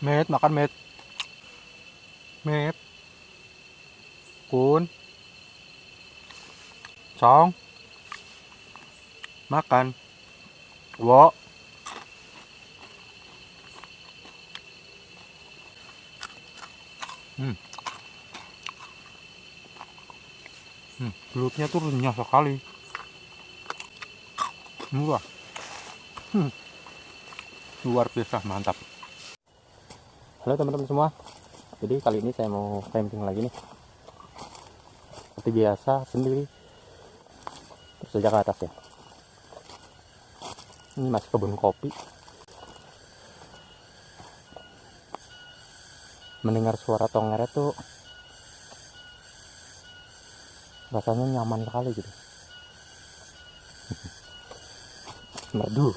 Met, makan Met. Met, Kun, Song, makan. Wo. Hmm. Belutnya tuh renyah sekali. Murah. Luar biasa, mantap. Halo teman-teman semua. Jadi kali ini saya mau camping lagi nih. Seperti biasa sendiri. Terus saja ke atas ya. Ini masih kebun kopi. Mendengar suara tongeret tuh rasanya nyaman sekali gitu. Merdu.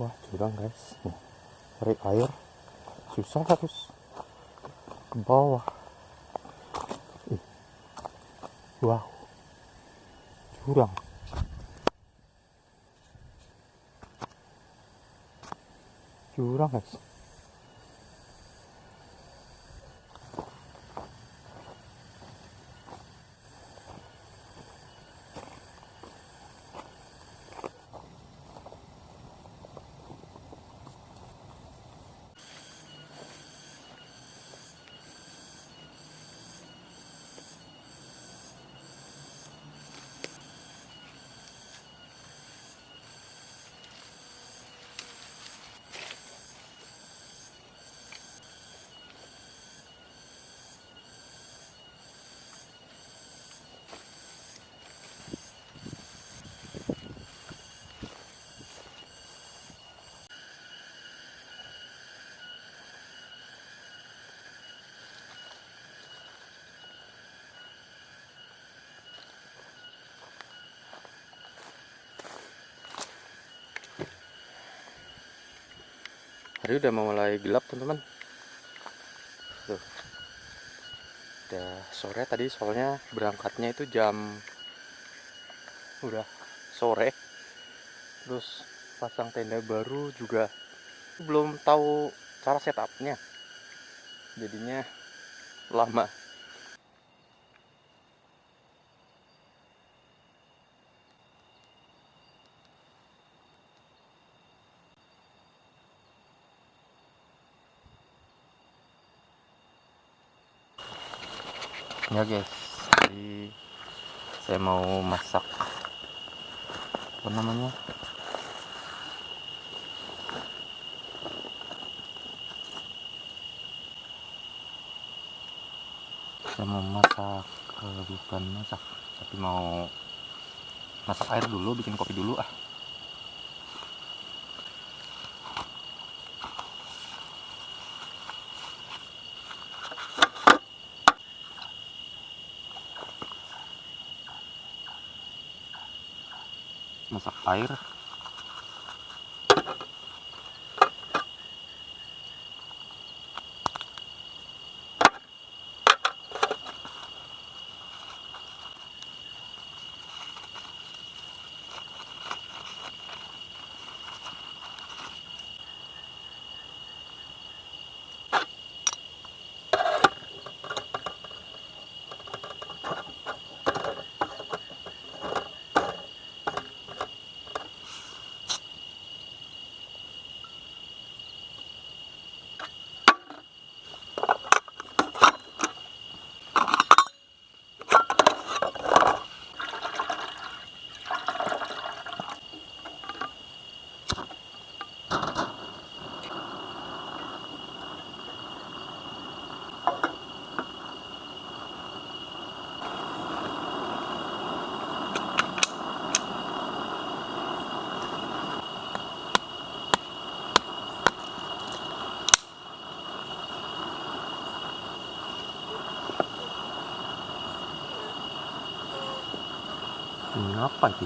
Wah, jurang guys. Nih, cari air susah harus ke bawah. Wow, jurang. Jurang guys. Hari udah mau mulai gelap teman-teman. Tuh, udah sore tadi, soalnya berangkatnya itu udah sore. Terus pasang tenda baru juga belum tahu cara setupnya, jadinya lama. Ya guys, jadi saya mau masak apa namanya, saya mau masak, bukan masak tapi mau masak air dulu, bikin kopi dulu ah. Masak air. Ini apa itu?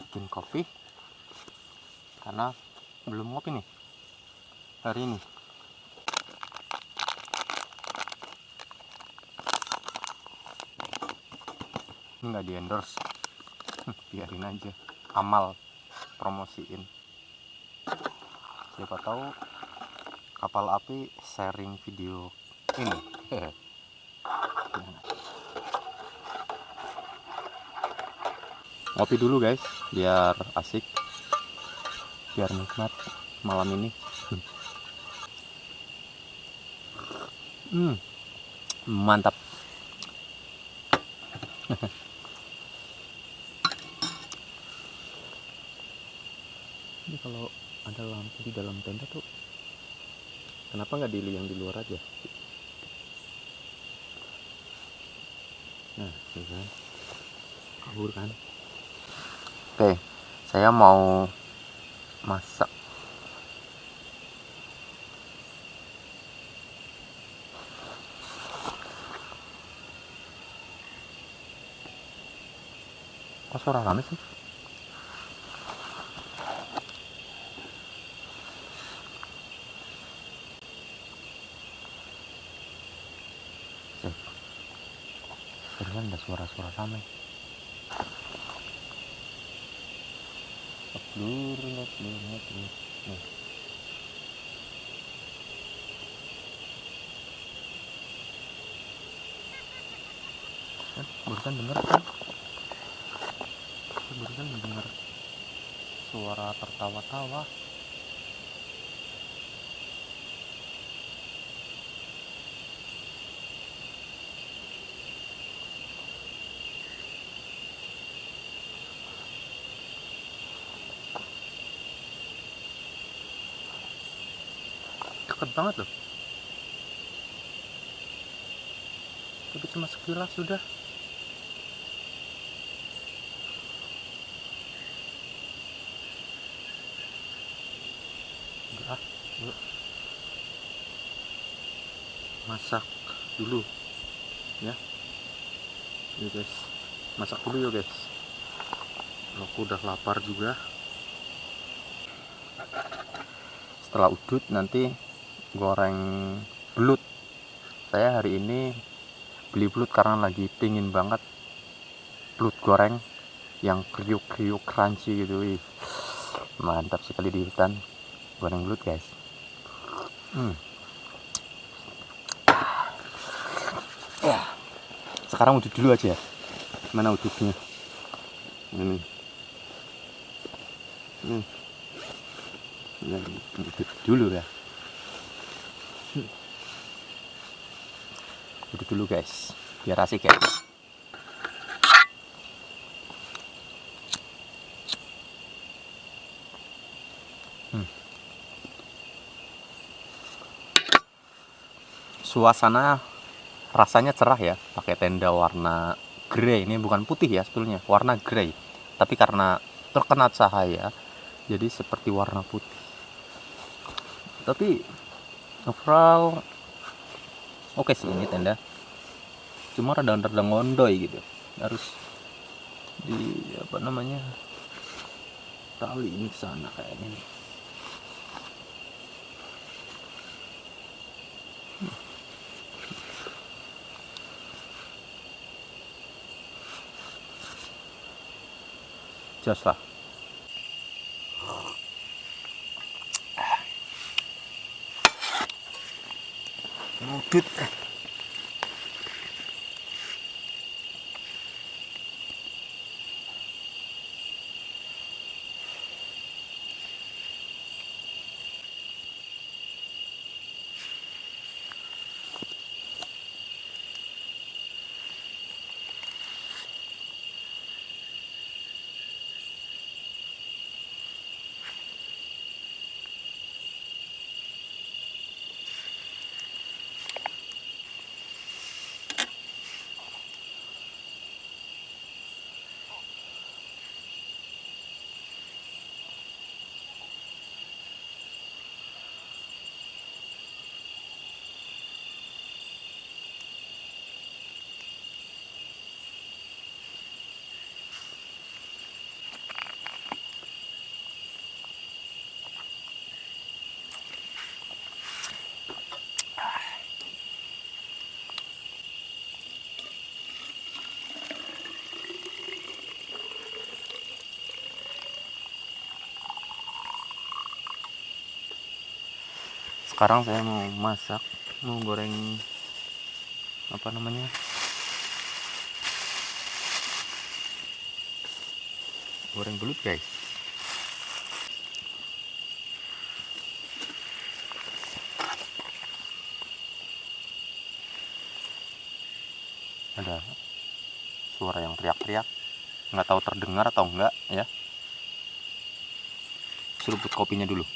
Bikin kopi karena belum ngopi nih hari ini. Ini nggak di endorse, biarin aja, amal promosiin. Siapa tahu kapal api sharing video ini. Ngopi dulu guys, biar asik, biar nikmat malam ini. Mantap. Ini kalau ada lampu di dalam tenda tuh, kenapa nggak yang di luar aja? Nah, ya kan, kabur kan. Oke, saya mau masak. Kok suara rame sih? Sebenarnya ada suara-suara rame. Lur. Nih. kan barusan dengar kan, barusan mendengar suara tertawa-tawa. Deket banget loh, tapi cuma sekilas sudah. Udah, yuk masak dulu ya. Yuk guys, masak dulu yuk guys. Aku udah lapar juga. Setelah udut nanti goreng belut. Saya hari ini beli belut karena lagi pingin banget belut goreng yang kriuk-kriuk crunchy gitu. Wih, mantap sekali di hutan goreng belut guys. Sekarang udut dulu aja. Mana udutnya? Ini. Udut dulu ya. Udut dulu guys, biar asik ya. Suasana rasanya cerah ya, pakai tenda warna grey. Ini bukan putih ya sebetulnya, warna grey. Tapi karena terkena cahaya, jadi seperti warna putih. Tapi overall oke sih ini tenda. Cuma rada-rada ngondoy gitu. Harus di apa namanya? Tali ini ke sana kayaknya nih. Jos lah. Udut. Sekarang saya mau masak, mau goreng apa namanya, goreng belut guys. Ada suara yang teriak-teriak, nggak tahu terdengar atau enggak ya. Seruput kopinya dulu.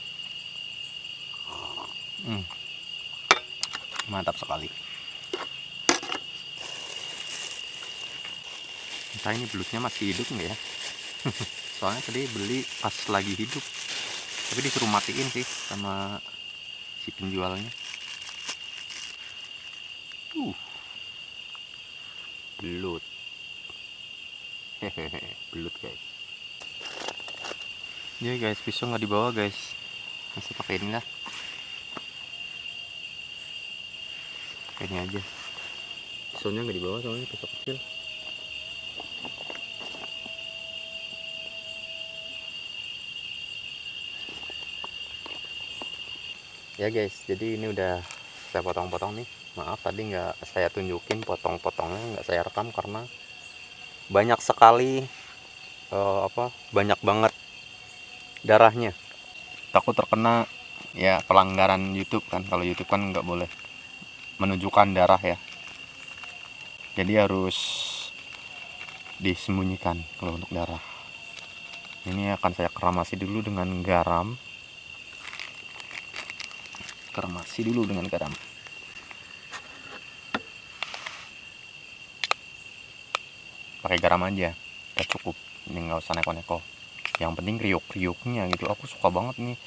Mantap sekali. Entah ini belutnya masih hidup nggak ya. Soalnya tadi beli pas lagi hidup, tapi disuruh matiin sih sama si penjualnya. Belut. Hehehe, belut guys. Ya guys, pisau nggak dibawa guys, masih pakai ini lah. Pakai ini aja. Pisaunya nggak dibawa soalnya pisau kecil. Ya guys, jadi ini udah saya potong-potong nih. Maaf tadi nggak saya tunjukin potong-potongnya, nggak saya rekam karena banyak sekali banyak banget darahnya. Takut terkena ya pelanggaran YouTube kan. Kalau YouTube kan nggak boleh menunjukkan darah ya. Jadi harus disembunyikan kalau untuk darah. Ini akan saya keramasi dulu dengan garam. Keramasi dulu dengan garam. Pakai garam aja, udah cukup. Ini nggak usah neko-neko. Yang penting kriuk-kriuknya gitu. Aku suka banget nih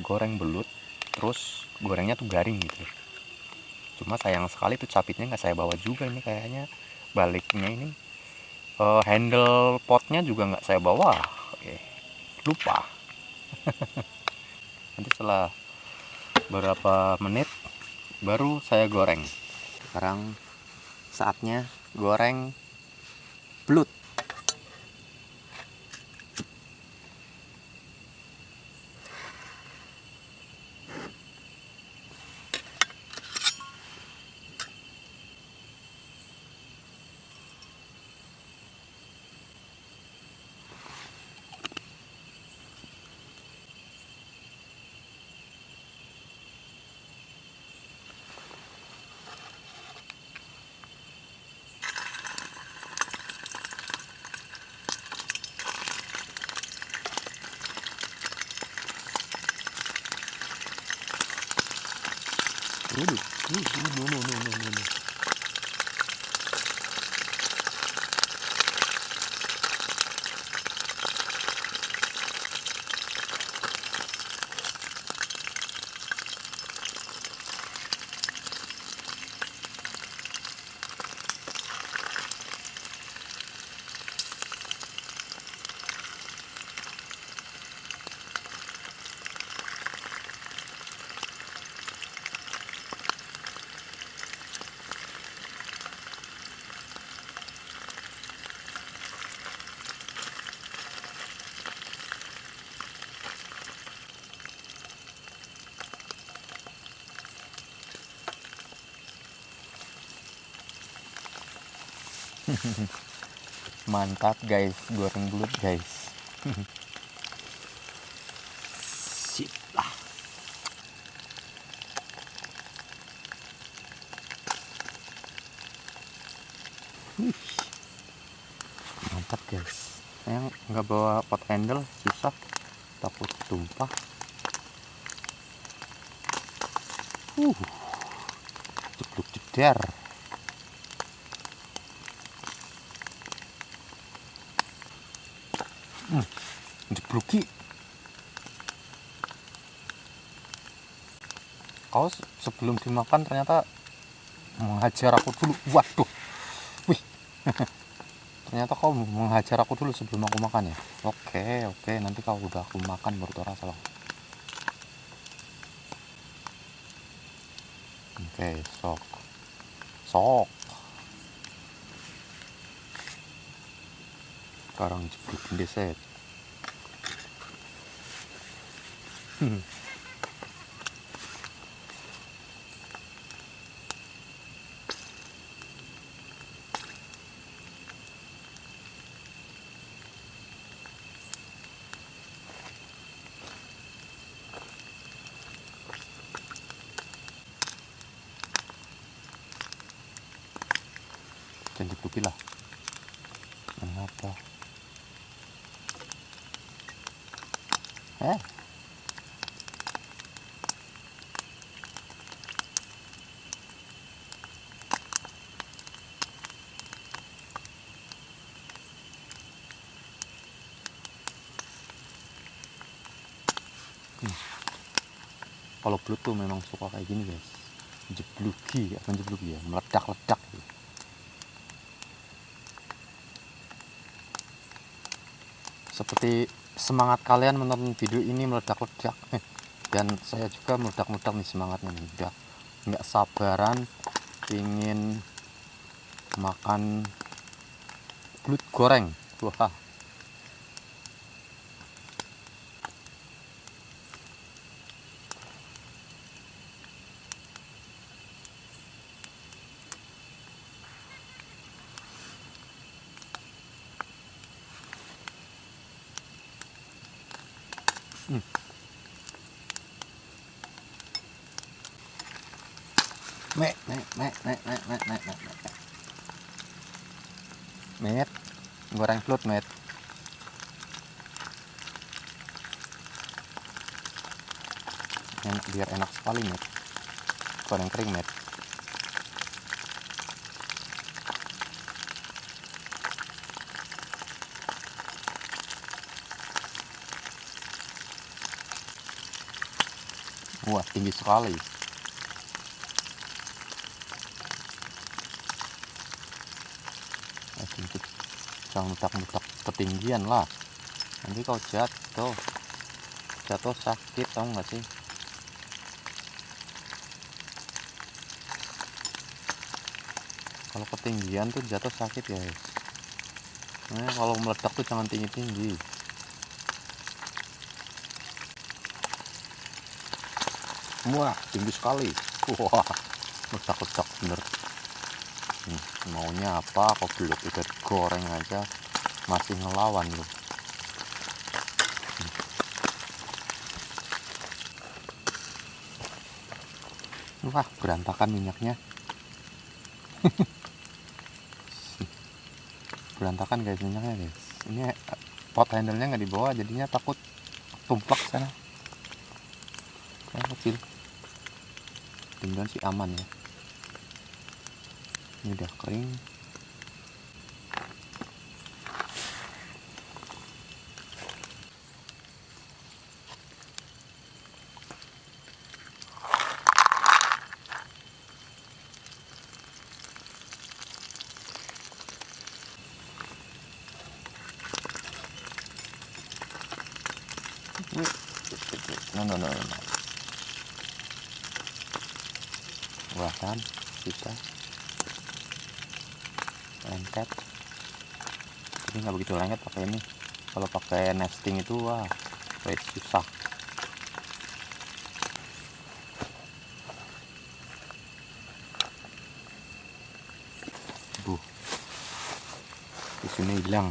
goreng belut, terus gorengnya tuh garing gitu. Cuma sayang sekali tuh capitnya nggak saya bawa juga ini kayaknya. Baliknya ini handle potnya juga nggak saya bawa. Lupa. Nanti setelah beberapa menit baru saya goreng. Sekarang saatnya goreng belut. Mantap guys, goreng belut guys. Sip lah. Mantap guys. Saya nggak bawa pot handle, susah, takut tumpah. Cepluk jedar. Jepluki. Kau sebelum dimakan ternyata menghajar aku dulu. Waduh. Wih. Ternyata kau menghajar aku dulu sebelum aku makan ya. Oke, nanti kau udah aku makan baru rasa loh. Oke, sok. Sekarang jeplukin deset. Dan jepluki lah. Kenapa? Kalau belut tuh memang suka kayak gini guys, jepluki, apa jepluki ya, meledak-ledak gitu. Seperti semangat kalian menonton video ini meledak-ledak, dan saya juga meledak-ledak nih semangatnya nih. Udah nggak sabaran ingin makan belut goreng. Wah, Met, goreng flut met. Enak, biar enak sekali met. Goreng kering met. Wah, tinggi sekali. Jangan mutak-mutak ketinggian lah, nanti kau jatuh sakit, tau nggak sih? Kalau ketinggian tuh jatuh sakit guys. Nah, kalau meledak tuh jangan tinggi-tinggi. Wah, tinggi sekali. Wah, meledak-ledak bener. Maunya apa? Kok belum udah goreng aja masih ngelawan lu. Wah, berantakan minyaknya. Berantakan guys minyaknya guys. Ini pot handle-nya nggak dibawa, jadinya takut tumplak sana. Kayak kecil. Tinggal sih aman ya. Ini udah kering. No. Wah kan, kita lengket. Ini nggak begitu lengket pakai ini. Kalau pakai nesting itu wah, susah. Di sini hilang.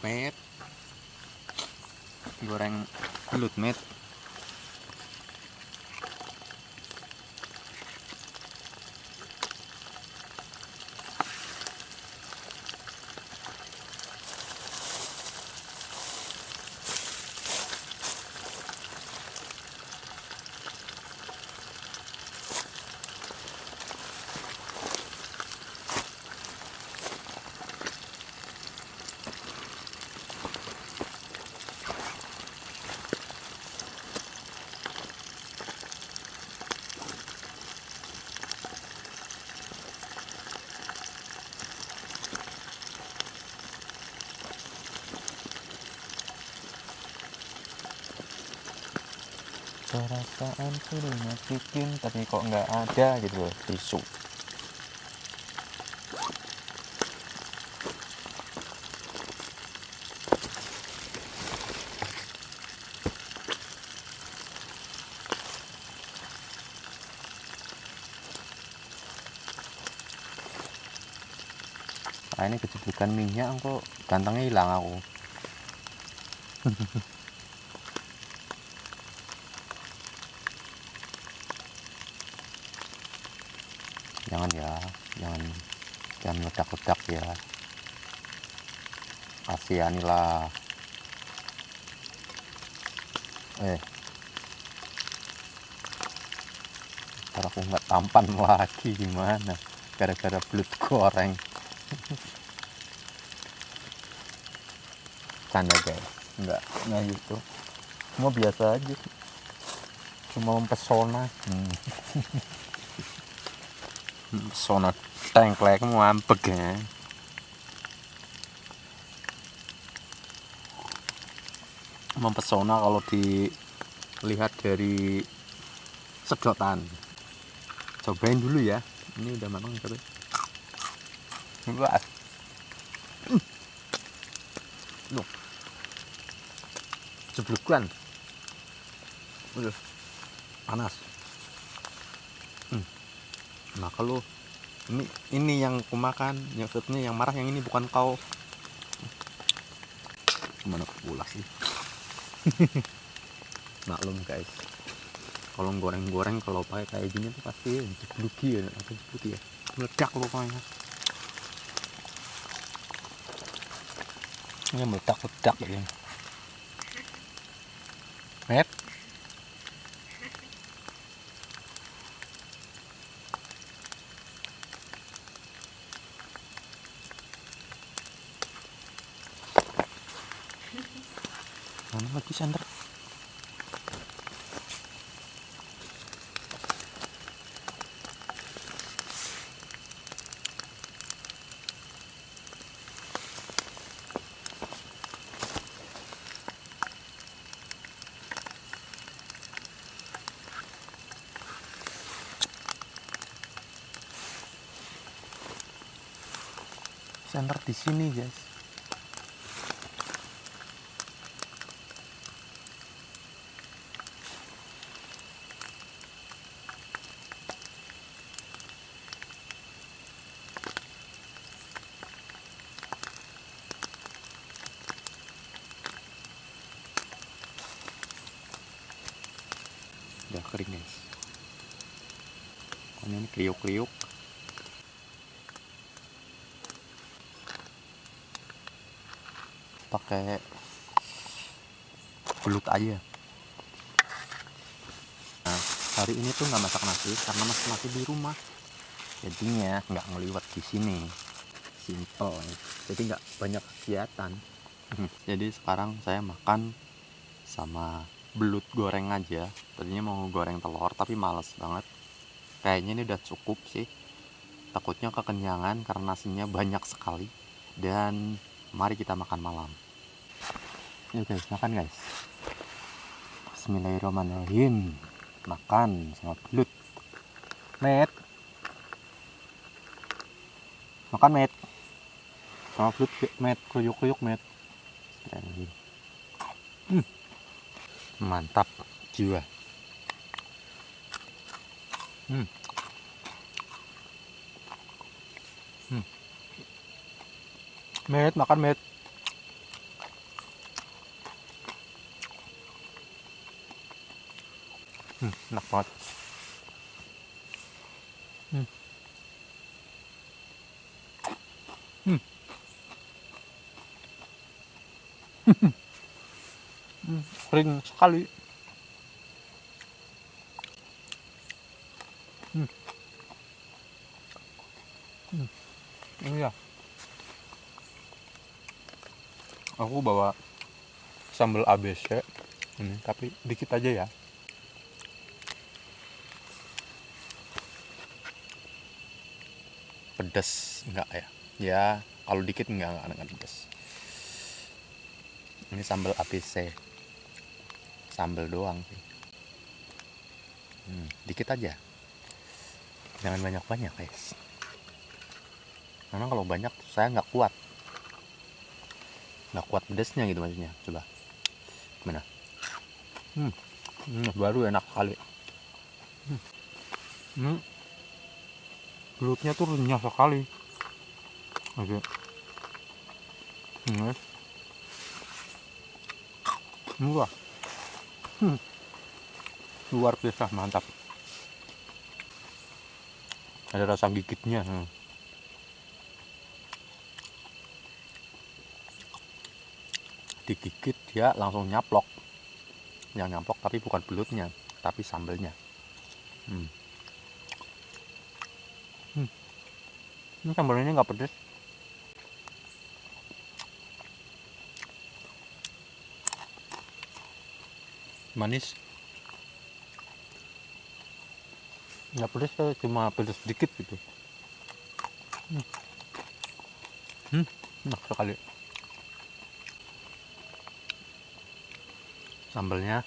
Met, goreng belut met. Perasaan sudah nyakitin tapi kok nggak ada gitu loh, tisu. Nah, ini kejepitan minyak kok gantengnya hilang aku. Jangan ya, jangan ledak-ledak ya, kasihanilah. Ntar aku nggak tampan lagi gimana gara-gara belut goreng. Canda guys, nggak gitu, mau biasa aja sih. mempesona. Pesona tengklek ngampek ya. Mempesona kalau dilihat dari sedotan. Cobain dulu ya. Ini udah matang tapi. Wah. Loh. Jeblukan. Udah. Panas. Nah kalau ini yang kumakan, maksudnya yang marah yang ini bukan kau. Gimana pulas sih? Maklum guys. Kalau goreng-goreng kalau pakai kayak gini tuh pasti jebluki ya, atau jebluki ya. Meledak pokoknya. Ini meledak-ledak ya. Met. Mana lagi sender? Sender di sini guys. Udah kering guys. Pokoknya ini kriuk-kriuk. Pakai belut aja. Nah, hari ini tuh nggak masak nasi karena masak nasi di rumah. Jadinya nggak ngeliwat di sini. Simple. Jadi nggak banyak kegiatan. Jadi sekarang saya makan sama belut goreng aja. Tadinya mau goreng telur tapi males banget. Kayaknya ini udah cukup sih. Takutnya kekenyangan karena nasinya banyak sekali. Dan mari kita makan malam. Yuk guys, makan guys. Bismillahirrahmanirrahim. Makan sama belut. Met. Makan met. Sama belut met, kriuk-kriuk met. Mantap jiwa. Met, makan met. Enak banget. Kering sekali. Iya. Aku bawa sambal ABC ini, tapi dikit aja ya. Pedas enggak ya? Ya, kalau dikit enggak pedas. Ini sambal ABC. Sambal doang sih. Dikit aja. Jangan banyak-banyak, guys. Karena kalau banyak saya nggak kuat. Nggak kuat pedasnya gitu maksudnya. Coba. Gimana? Baru enak sekali. Belutnya tuh renyah sekali. Oke. Murah. Luar biasa mantap. Ada rasa gigitnya. Digigit dia langsung nyaplok. Yang nyaplok tapi bukan belutnya, tapi sambelnya. Ini sambalnya nggak pedas. Manis. nggak pedes, cuma pedes sedikit gitu. Enak sekali. Sambalnya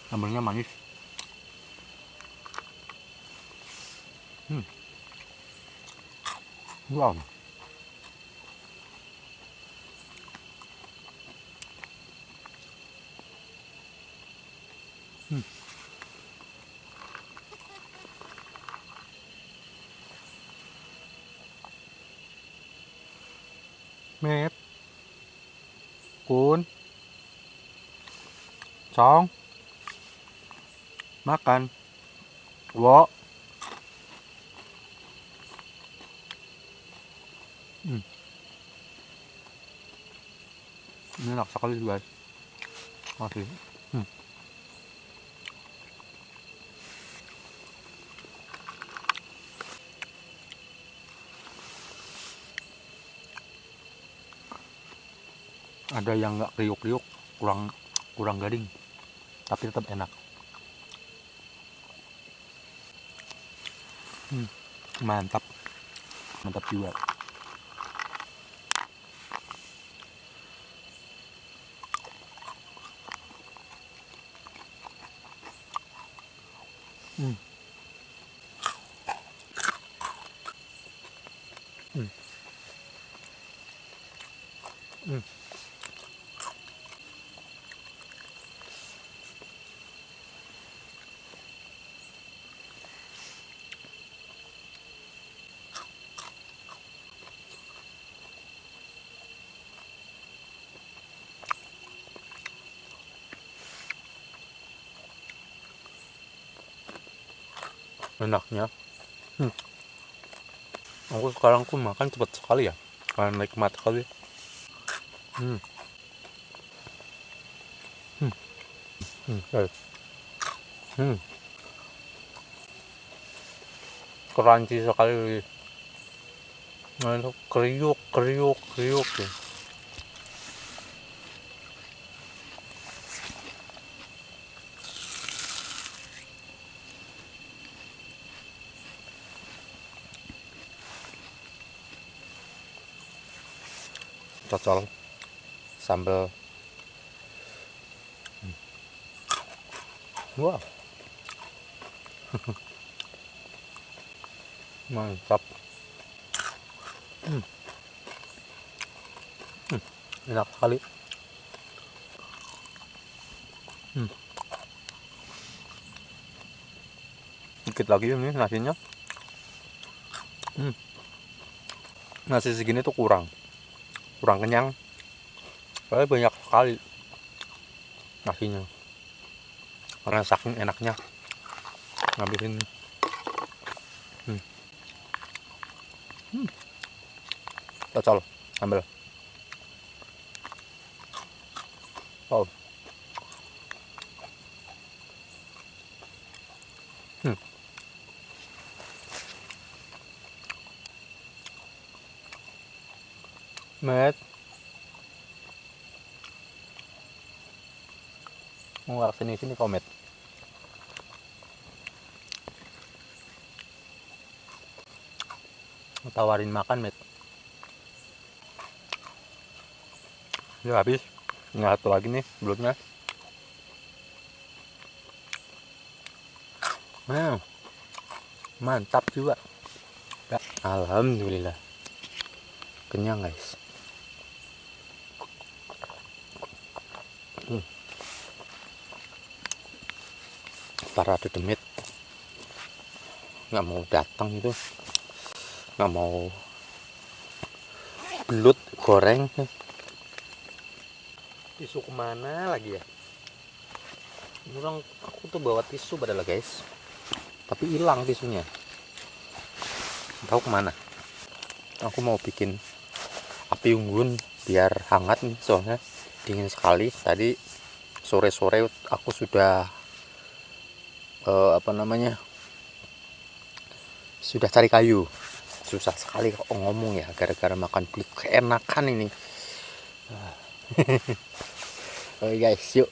sambalnya manis. Wow. Mep, Kun, Song, makan. Wo. Ini enak sekali guys. Asli. Ada yang nggak kriuk-kriuk, kurang garing, tapi tetap enak. Mantap juga. Enaknya. Aku sekarang makan cepat sekali ya, karena nikmat sekali. Crunchy sekali. Nah, itu kriuk. Cocol sambal. Wow. Mantap. Enak sekali. Dikit lagi ini nasinya. Nasi segini tuh kurang kenyang, soalnya banyak sekali nasinya, karena saking enaknya ngabisin. Cocol sambal. Oh. Met, mau nggak sini komet. Tawarin makan, Met. Udah habis. Nggak, satu lagi nih belutnya. Mantap juga. Ya, alhamdulillah kenyang guys. Para dedemit nggak mau datang itu, nggak mau belut goreng. Tisu kemana lagi ya? Aku tuh bawa tisu padahal guys, tapi hilang tisunya, tahu kemana. Aku mau bikin api unggun biar hangat nih, soalnya dingin sekali. Tadi sore-sore aku sudah sudah cari kayu. Susah sekali kok ngomong ya, gara-gara makan belut keenakan ini. Oke guys, yuk